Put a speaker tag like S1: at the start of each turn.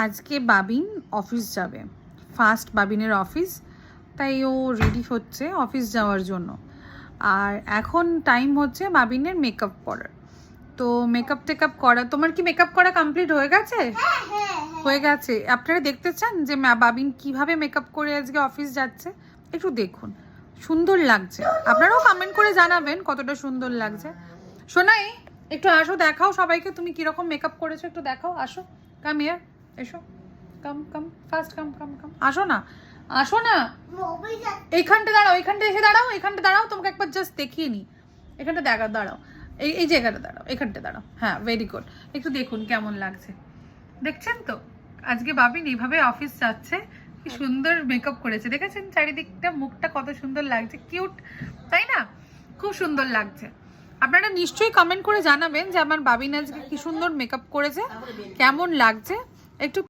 S1: আজকে বাবিন অফিস যাবে, first বাবিনের office, তাই ও রেডি হচ্ছে অফিস যাওয়ার জন্য। আর এখন টাইম হচ্ছে বাবিনের মেকআপ করার। তো মেকআপ টেকআপ করা, তোমার কি মেকআপ করা কমপ্লিট হয়ে গেছে? হয়ে গেছে। আপনারা দেখতে চান যে বাবিন কিভাবে মেকআপ করে আজকে অফিস যাচ্ছে? একটু দেখুন, সুন্দর লাগছে। আপনারাও কমেন্ট করে জানাবেন কতটা সুন্দর লাগছে। শোনাই, একটু আসো, দেখাও সবাইকে তুমি কিরকম মেকআপ করেছো, একটু দেখাও। আসো, কাম হিয়ার, এসো, কাম কাম ফার্স্ট, কাম কাম কাম, আসো না, আসো না, এইখানটা দাঁড়াও, এইখানটা এসে দাঁড়াও, এইখানটা দাঁড়াও, তোমাকে একবার জাস্ট দেখিয়ে নি। এখানটা দাঁড়াও, এই জায়গাটা দাঁড়াও, এখানটা দাঁড়াও। হ্যাঁ, ভেরি গুড। একটু দেখুন কেমন লাগছে, দেখছেন তো? আজকে বাবিন এইভাবে অফিস যাচ্ছে, কি সুন্দর মেকআপ করেছে, দেখেছেন? চারিদিকটা, মুখটা কত সুন্দর লাগছে, কিউট, তাই না? খুব সুন্দর লাগছে। আপনারা নিশ্চয়ই কমেন্ট করে জানাবেন যে আমার বাবিন আজকে কি সুন্দর মেকআপ করেছে, কেমন লাগছে একটু